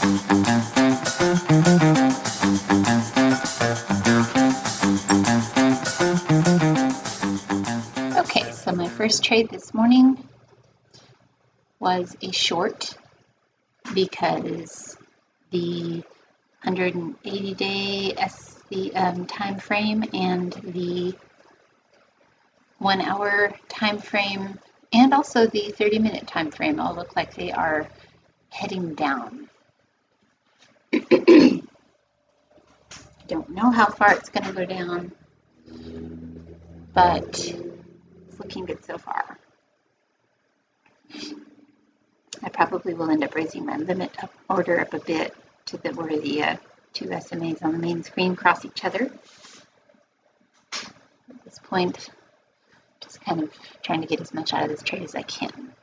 Okay, so my first trade this morning was a short because the 180-day time frame and the 1 hour time frame and also the 30-minute time frame all look like they are heading down. I don't know how far it's going to go down, but it's looking good so far. I probably will end up raising my limit order up a bit to where the two SMAs on the main screen cross each other. At this point, just kind of trying to get as much out of this trade as I can.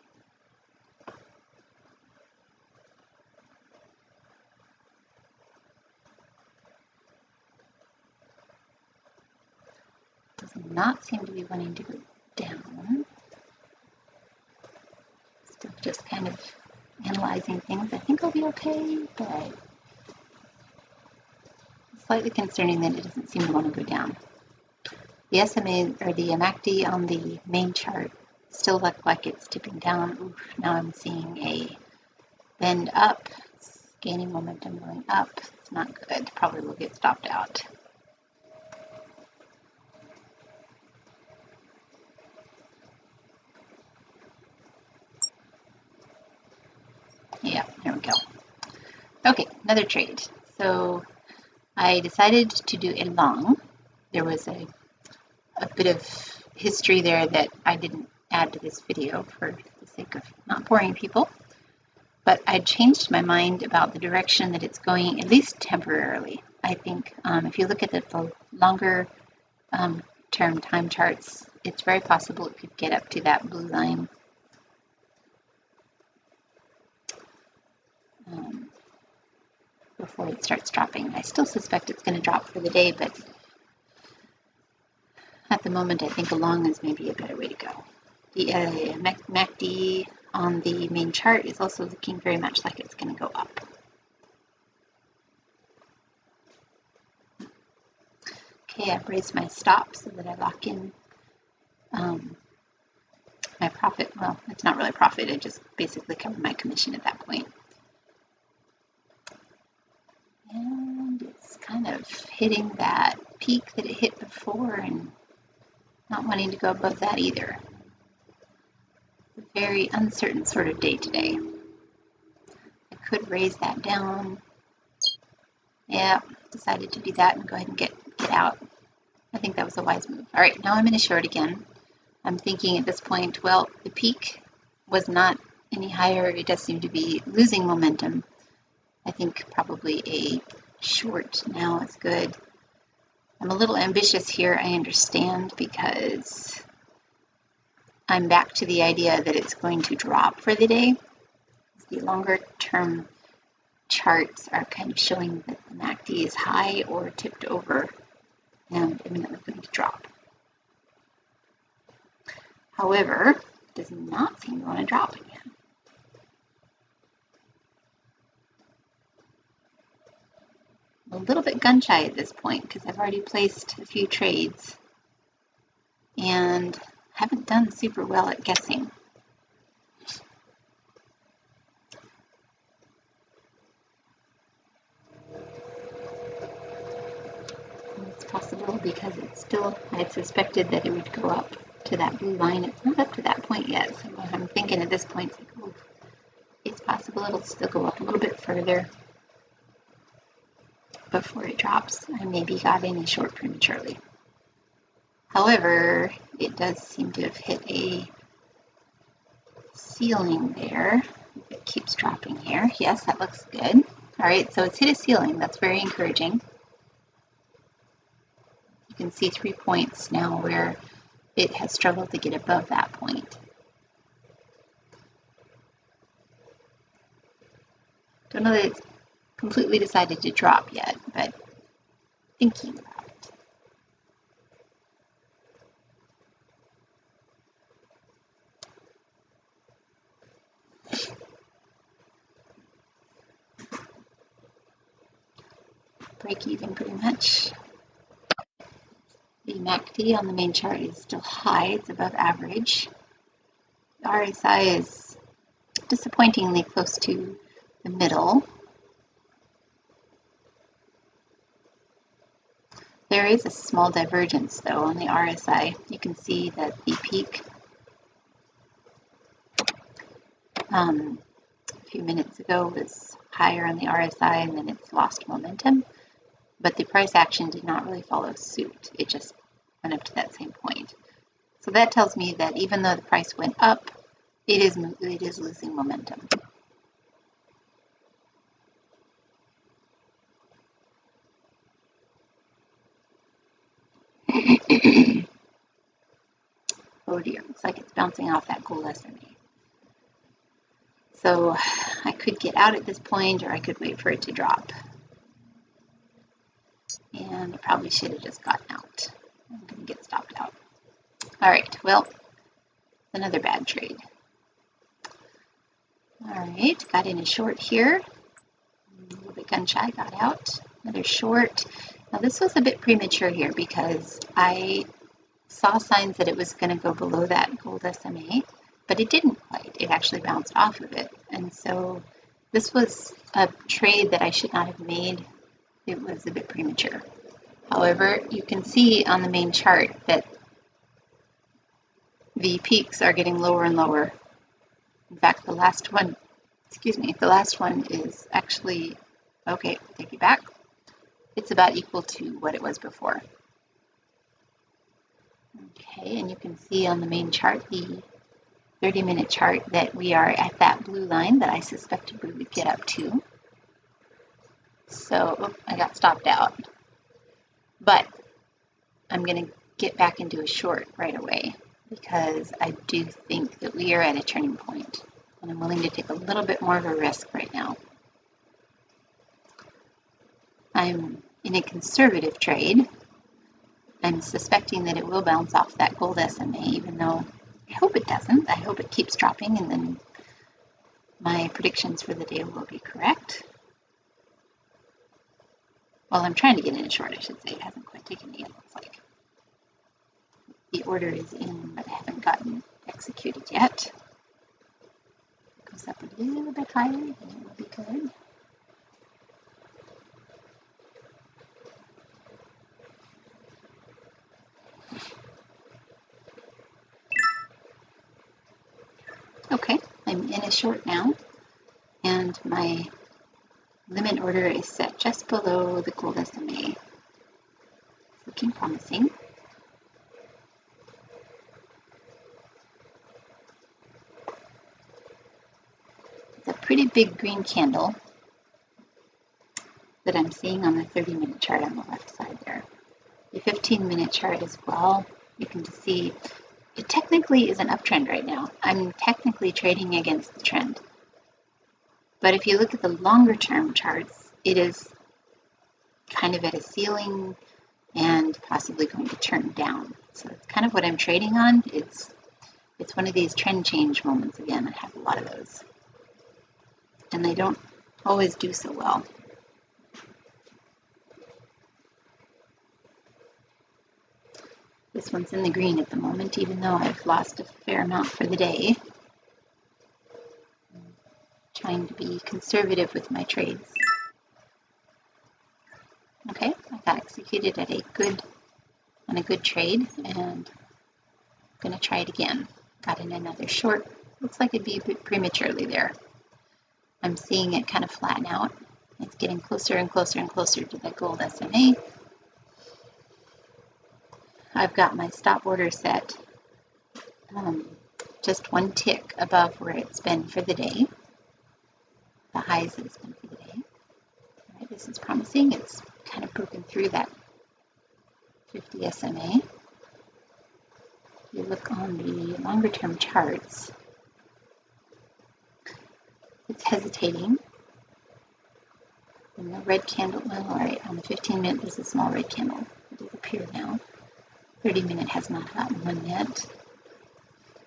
Does not seem to be wanting to go down. Still just kind of analyzing things. I think I'll be okay, but it's slightly concerning that it doesn't seem to want to go down. The SMA or the MACD on the main chart still look like it's tipping down. Oof, now I'm seeing a bend up. It's gaining momentum going up. It's not good. Probably will get stopped out. Yeah, there we go. Okay, another trade. So I decided to do a long. There was a bit of history there that I didn't add to this video for the sake of not boring people. But I changed my mind about the direction that it's going, at least temporarily. I think if you look at the longer term time charts, it's very possible it could get up to that blue line. Before it starts dropping. I still suspect it's going to drop for the day, but at the moment I think a long is maybe a better way to go. The MACD on the main chart is also looking very much like it's going to go up. Okay, I've raised my stop so that I lock in my profit. Well, it's not really profit, I just basically cover my commission at that point. And it's kind of hitting that peak that it hit before and not wanting to go above that either. It's a very uncertain sort of day today. I could raise that down. Yeah, decided to do that and go ahead and get out. I think that was a wise move. All right, now I'm in a short again. I'm thinking at this point, well, the peak was not any higher. It does seem to be losing momentum. I think probably a short now is good. I'm a little ambitious here, I understand, because I'm back to the idea that it's going to drop for the day. The longer term charts are kind of showing that the MACD is high or tipped over and imminently going to drop. However, it does not seem to want to drop again. A little bit gun shy at this point because I've already placed a few trades and haven't done super well at guessing. It's possible because it's still, I had suspected that it would go up to that blue line. It's not up to that point yet, so I'm thinking at this point, it's possible it'll still go up a little bit further before it drops. I maybe got in a short prematurely. However, it does seem to have hit a ceiling there. It keeps dropping here. Yes, that looks good. All right, so it's hit a ceiling. That's very encouraging. You can see 3 points now where it has struggled to get above that point. Don't know that it's completely decided to drop yet, but thinking about it. break even pretty much. The MACD on the main chart is still high, it's above average. The RSI is disappointingly close to the middle. There is a small divergence though on the RSI. You can see that the peak a few minutes ago was higher on the RSI and then it's lost momentum, but the price action did not really follow suit. It just went up to that same point. So that tells me that even though the price went up, it is losing momentum. Oh dear, looks like it's bouncing off that gold SMA. So I could get out at this point, or I could wait for it to drop. And I probably should have just gotten out. I'm going to get stopped out. All right, well, another bad trade. All right, got in a short here. A little bit gun shy, got out. Another short. Now this was a bit premature here because I saw signs that it was going to go below that gold SMA, but it didn't quite. It actually bounced off of it. And so this was a trade that I should not have made. It was a bit premature. However, you can see on the main chart that the peaks are getting lower and lower. In fact, the last one is actually, okay, take it back. It's about equal to what it was before. Okay, and you can see on the main chart, the 30-minute chart, that we are at that blue line that I suspected we would get up to. So, I got stopped out. But I'm going to get back into a short right away because I do think that we are at a turning point, and I'm willing to take a little bit more of a risk right now. I'm in a conservative trade. I'm suspecting that it will bounce off that gold SMA, even though I hope it doesn't. I hope it keeps dropping and then my predictions for the day will be correct. Well, I'm trying to get in a short, I should say. It hasn't quite taken me, it looks like. The order is in, but I haven't gotten executed yet. It goes up a little bit higher, and it will be good. Okay, I'm in a short now, and my limit order is set just below the gold SMA. Looking promising. It's a pretty big green candle that I'm seeing on the 30-minute chart on the left side there. The 15-minute chart as well, you can just see it technically is an uptrend right now. I'm technically trading against the trend. But if you look at the longer term charts, it is kind of at a ceiling and possibly going to turn down. So it's kind of what I'm trading on. It's one of these trend change moments again. I have a lot of those. And they don't always do so well. This one's in the green at the moment, even though I've lost a fair amount for the day. I'm trying to be conservative with my trades. Okay, I got executed at on a good trade, and I'm going to try it again. Got in another short. Looks like it'd be a bit prematurely there. I'm seeing it kind of flatten out. It's getting closer and closer and closer to the gold SMA. I've got my stop order set just one tick above where it's been for the day, the highs that it's been for the day. All right, this is promising. It's kind of broken through that 50 SMA. If you look on the longer term charts, it's hesitating. And the red candle, well, all right, on the 15-minute, there's a small red candle. It does appear now. 30-minute has not gotten one yet.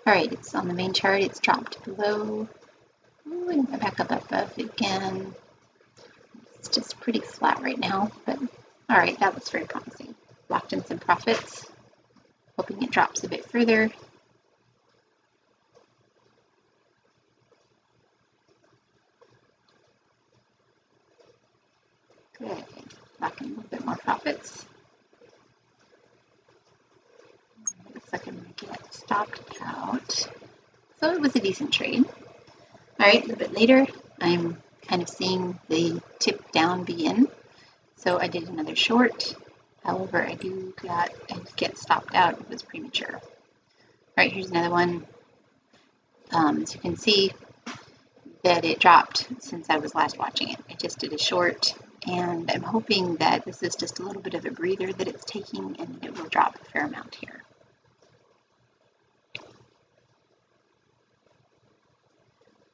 All right, it's on the main chart. It's dropped below. Ooh, and back up above again. It's just pretty flat right now, but all right, that looks very promising. Locked in some profits, hoping it drops a bit further. Good. Lock in a little bit more profits. Looks like I'm going to get stopped out. So it was a decent trade. All right, a little bit later, I'm kind of seeing the tip down begin. So I did another short. However, I get stopped out. It was premature. All right, here's another one. As you can see, that it dropped since I was last watching it. I just did a short, and I'm hoping that this is just a little bit of a breather that it's taking, and it will drop a fair amount here.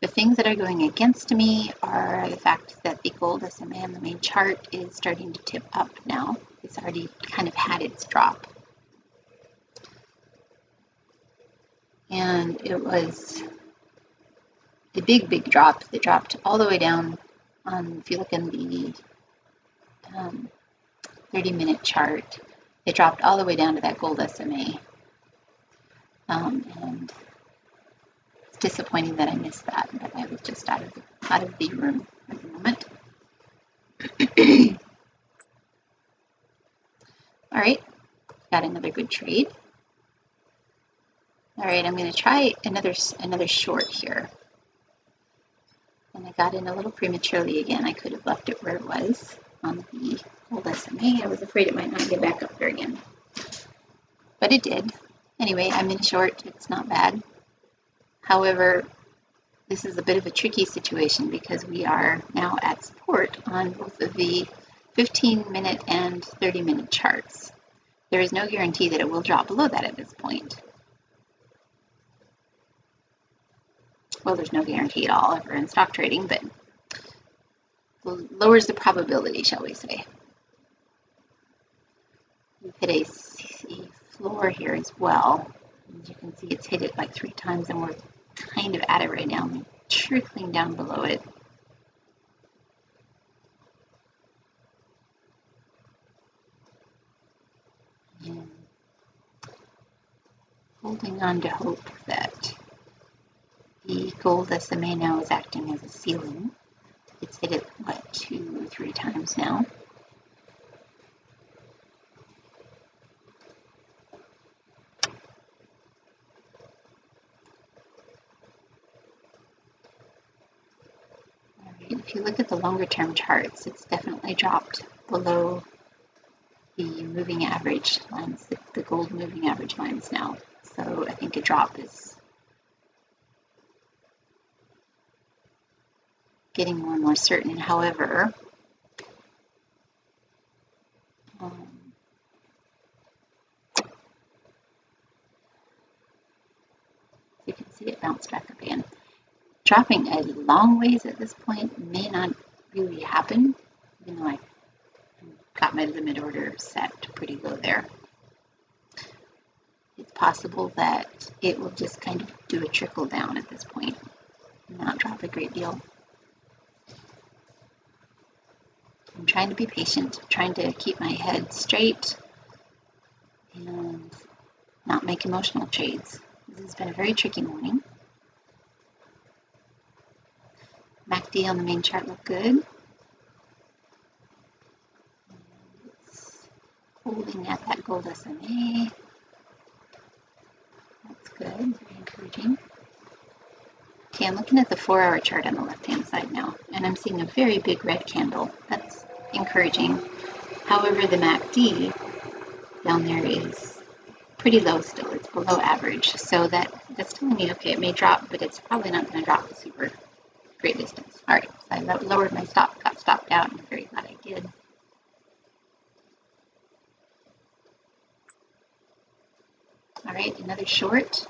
The things that are going against me are the fact that the gold SMA on the main chart is starting to tip up now. It's already kind of had its drop. And it was a big drop that dropped all the way down. If you look in the 30-minute chart, it dropped all the way down to that gold SMA. And it's disappointing that I missed that, but I was just out of the room at the moment. All right, got another good trade. All right, I'm going to try another short here. And I got in a little prematurely again. I could have left it where it was on the old SMA. I was afraid it might not get back up there again. But it did. Anyway, I'm in short. It's not bad. However, this is a bit of a tricky situation because we are now at support on both of the 15-minute and 30-minute charts. There is no guarantee that it will drop below that at this point. Well, there's no guarantee at all ever in stock trading, but lowers the probability, shall we say. We've hit a floor here as well. As you can see, it's hit it like 3 times, and we're kind of at it right now, trickling down below it. And holding on to hope that the gold SMA now is acting as a ceiling. It's hit it, what, 2 or 3 times now. All right, if you look at the longer term charts, it's definitely dropped below the moving average lines, the gold moving average lines now. So I think a drop is getting more and more certain. However, you can see it bounce back up again. Dropping a long ways at this point may not really happen, even though I got my limit order set pretty low there. It's possible that it will just kind of do a trickle down at this point and not drop a great deal. I'm trying to be patient, trying to keep my head straight and not make emotional trades. This has been a very tricky morning. MACD on the main chart looked good. It's holding at that gold SMA. That's good, very encouraging. Okay, I'm looking at the 4-hour chart on the left-hand side now, and I'm seeing a very big red candle. That's encouraging. However, the MACD down there is pretty low still. It's below average, so that's telling me, okay, it may drop, but it's probably not going to drop a super great distance. All right, so I lowered my stop, got stopped out, and I'm very glad I did. All right, another short.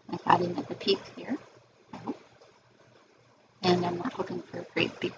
I got in at the peak there, I hope. And I'm not hoping for a great big